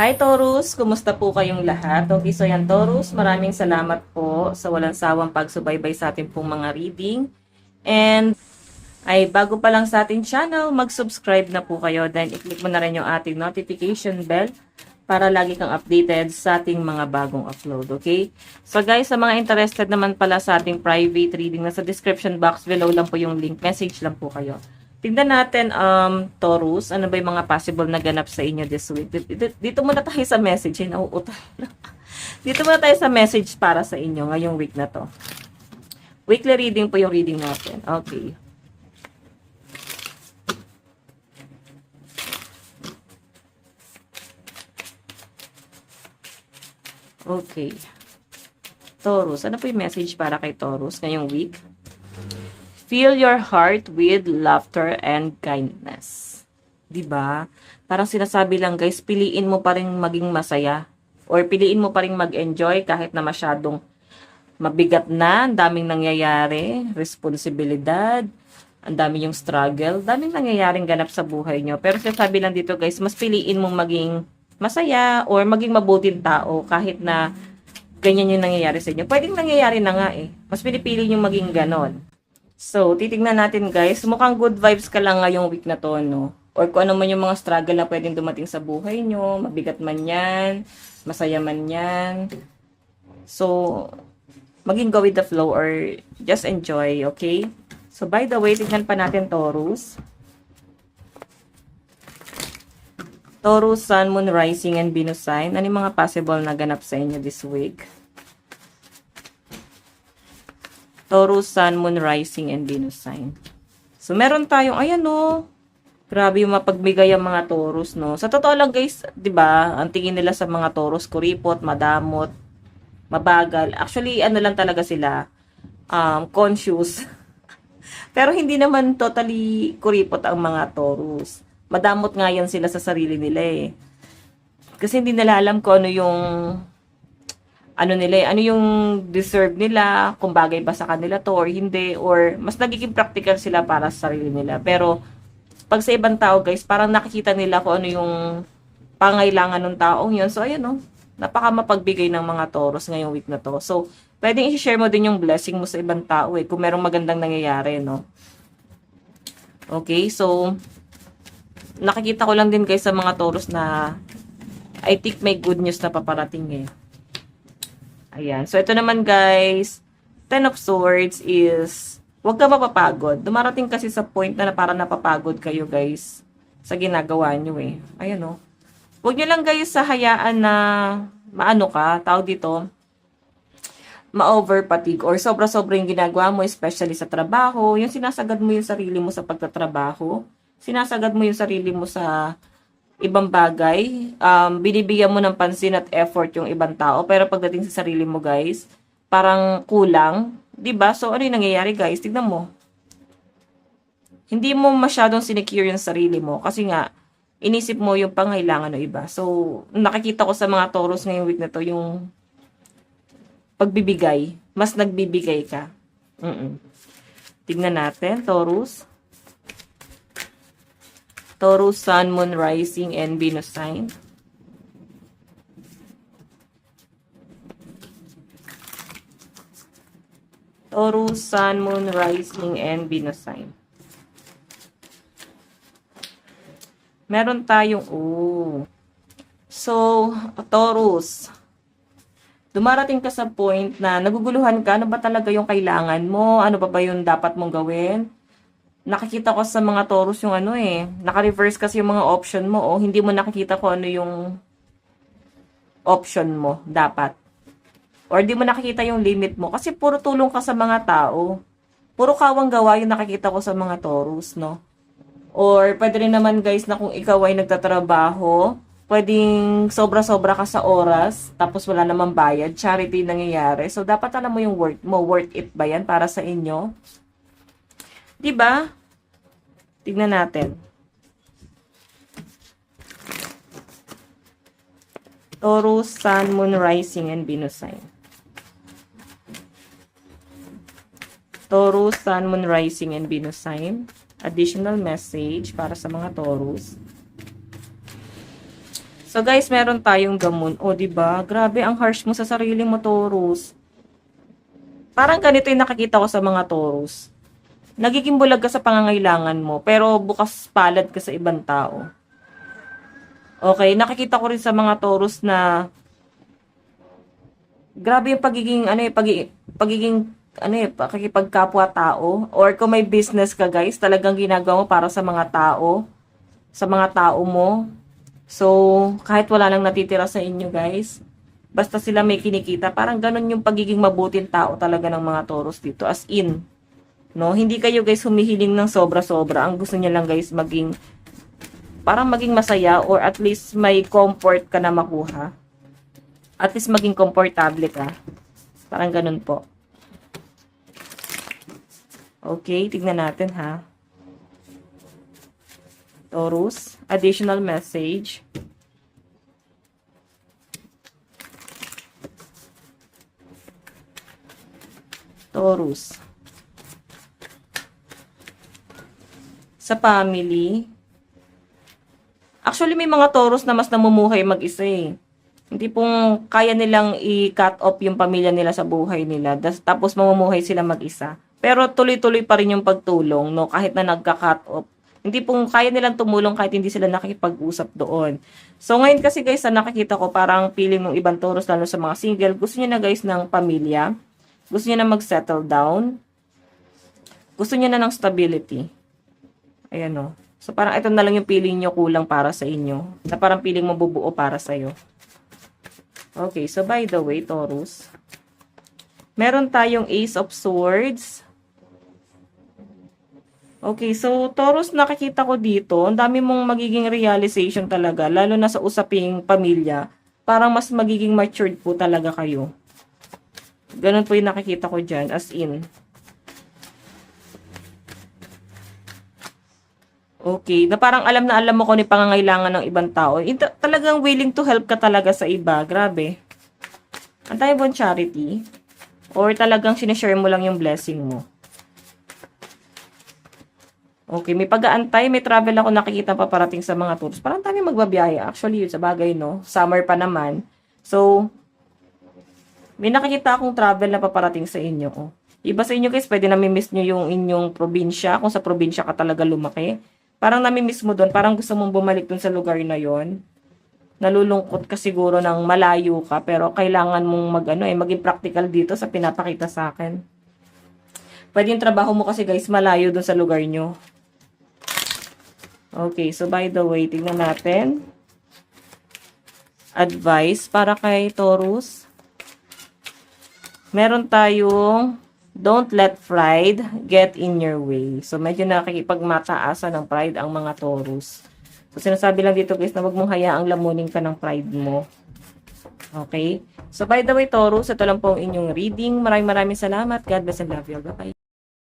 Hi Taurus, kumusta po kayong lahat? Okay, so yan Taurus, maraming salamat po sa walang sawang pagsubaybay sa ating pong mga reading. And ay bago pa lang sa ating channel, mag-subscribe na po kayo. Then i-click mo na rin yung ating notification bell para lagi kang updated sa ating mga bagong upload, okay? So guys, sa mga interested naman pala sa ating private reading, nasa description box below lang po yung link. Message lang po kayo. Tingnan natin, Taurus, ano ba yung mga possible na ganap sa inyo this week. Dito muna tayo sa message. Nauutal. Dito muna tayo sa message para sa inyo ngayong week na to. Weekly reading po yung reading natin. Okay. Okay. Taurus, ano po yung message para kay Taurus ngayong week? Fill your heart with laughter and kindness. 'Di ba? Parang sinasabi lang guys, piliin mo pa rin maging masaya or piliin mo pa rin mag-enjoy kahit na masyadong mabigat na, ang daming nangyayari, responsibilidad, ang dami yung struggle, daming nangyayaring ganap sa buhay nyo. Pero sinasabi lang dito guys, mas piliin mong maging masaya or maging mabuting tao kahit na ganyan yung nangyayari sa inyo. Pwedeng nangyayari na nga eh. Mas pinipili nyo maging ganon. So, titignan natin guys. Mukhang good vibes ka lang ngayong week na to, no? Or kung ano man yung mga struggle na pwedeng dumating sa buhay nyo, mabigat man yan, masaya man yan. So, maging go with the flow or just enjoy, okay? So, by the way, tignan pa natin Taurus. Taurus, Sun, Moon, Rising, and Venus sign. Ano yung mga possible na ganap sa inyo this week? Taurus, Sun, Moon, Rising, and Venus sign. So, meron tayong, ayan o, grabe yung mapagbigay ang mga Taurus, no? Sa totoo lang guys, di ba ang tingin nila sa mga Taurus, kuripot, madamot, mabagal. Actually, ano lang talaga sila, conscious. Pero hindi naman totally kuripot ang mga Taurus. Madamot nga yan sila sa sarili nila eh. Kasi hindi nila alam kung ano yung ano nila eh, ano yung deserve nila, kung bagay ba sa kanila to or hindi, or mas nagiging practical sila para sa sarili nila. Pero pag sa ibang tao guys, parang nakikita nila kung ano yung pangailangan ng taong yun. So ayan napaka mapagbigay ng mga Taurus ngayong week na to. So pwedeng i-share mo din yung blessing mo sa ibang tao eh, kung merong magandang nangyayari, no? Okay, so nakikita ko lang din guys sa mga Taurus na I think may good news na paparating eh. Ayan. So, ito naman guys, Ten of Swords is, huwag ka mapapagod. Dumarating kasi sa point na parang napapagod kayo guys sa ginagawa nyo eh. Ayan o. Huwag nyo lang guys sa hayaan na maano ka, tawag dito, ma-overfatigue or sobra-sobra yung ginagawa mo, especially sa trabaho. Yung sinasagad mo yung sarili mo sa pagtatrabaho. Sinasagad mo yung sarili mo sa ibang bagay, binibigyan mo ng pansin at effort yung ibang tao, pero pagdating sa sarili mo guys, parang kulang, 'di ba? So ano yung nangyayari guys? Tignan mo. Hindi mo masyadong sinecure yung sarili mo kasi nga inisip mo yung pangailangan ng iba. So nakikita ko sa mga Taurus ngayong week na to yung pagbibigay, mas nagbibigay ka. Tignan natin, Taurus. Taurus, Sun, Moon, Rising, and Venus sign. Taurus, Sun, Moon, Rising, and Venus sign. Meron tayong, So, Taurus, dumarating ka sa point na naguguluhan ka, ano ba talaga yung kailangan mo? Ano ba yung dapat mong gawin? Nakikita ko sa mga Taurus yung naka-reverse kasi yung mga option mo hindi mo nakikita kung ano yung option mo dapat. Or di mo nakikita yung limit mo kasi puro tulong ka sa mga tao. Puro kawang gawa yung nakikita ko sa mga Taurus, no? Or pwede rin naman guys na kung ikaw ay nagtatrabaho, pwedeng sobra-sobra ka sa oras, tapos wala namang bayad, charity nangyayari. So dapat alam mo yung worth mo, worth it ba yan para sa inyo? Diba? Tignan natin. Taurus, Sun, Moon, Rising, and Venus sign. Taurus, Sun, Moon, Rising, and Venus sign. Additional message para sa mga Taurus. So guys, meron tayong the moon. O, diba? Grabe, ang harsh mo sa sarili mo, Taurus. Parang ganito yung nakikita ko sa mga Taurus. Nagiging bulag ka sa pangangailangan mo, pero bukas palad ka sa ibang tao. Okay, nakikita ko rin sa mga Taurus na grabe yung pagiging, pakikipagkapwa-tao. Or kung may business ka, guys, talagang ginagawa mo para sa mga tao mo. So, kahit wala nang natitira sa inyo, guys, basta sila may kinikita, parang ganun yung pagiging mabuting tao talaga ng mga Taurus dito. As in, no? Hindi kayo, guys, humihiling ng sobra-sobra. Ang gusto niya lang, guys, parang maging masaya or at least may comfort ka na makuha. At least maging komportable ka. Parang ganun po. Okay, tignan natin, ha. Taurus, additional message. Taurus. Sa family. Actually, may mga Taurus na mas namumuhay mag-isa eh. Hindi pong kaya nilang i-cut off yung pamilya nila sa buhay nila. Tapos mamumuhay sila mag-isa. Pero tuloy-tuloy pa rin yung pagtulong, no? Kahit na nagka-cut off. Hindi pong kaya nilang tumulong kahit hindi sila nakikipag-usap doon. So, ngayon kasi guys, na nakikita ko parang feeling ng ibang Taurus, lalo sa mga single, gusto niya na guys ng pamilya. Gusto niya na mag-settle down. Gusto niya na ng stability. Ayan o. So, parang ito na lang yung feeling nyo kulang para sa inyo. Na parang feeling mo bubuo para sa'yo. Okay, so by the way, Taurus, meron tayong Ace of Swords. Okay, so Taurus, nakikita ko dito, ang dami mong magiging realization talaga, lalo na sa usaping pamilya. Parang mas magiging matured po talaga kayo. Ganun po yung nakikita ko dyan, as in. Okay, na parang alam na alam mo kung ano yung pangangailangan ng ibang tao. Talagang willing to help ka talaga sa iba. Grabe. Antay mo charity? Or talagang sinishare mo lang yung blessing mo? Okay, may pag-aantay, may travel ako nakikita pa parating sa mga tours. Parang dami magbabiyahe. Actually, yun sa bagay, no? Summer pa naman. So, may nakikita akong travel na paparating sa inyo. Oh. Iba sa inyo guys, pwede nami-miss nyo yung inyong probinsya. Kung sa probinsya ka talaga lumaki. Parang nami-miss mo doon. Parang gusto mong bumalik doon sa lugar na yon. Nalulungkot ka siguro ng malayo ka. Pero kailangan mong maging practical dito sa pinapakita sa akin. Pwede yung trabaho mo kasi guys, malayo doon sa lugar nyo. Okay, so by the way, tingnan natin. Advice para kay Taurus. Meron tayong don't let pride get in your way. So, medyo nakikipagmataasan ng pride ang mga Taurus. So, sinasabi lang dito guys na wag mong hayaang lamunin ka ng pride mo. Okay? So, by the way, Taurus, ito lang po ang inyong reading. Maraming salamat. God bless and love you. Bye-bye.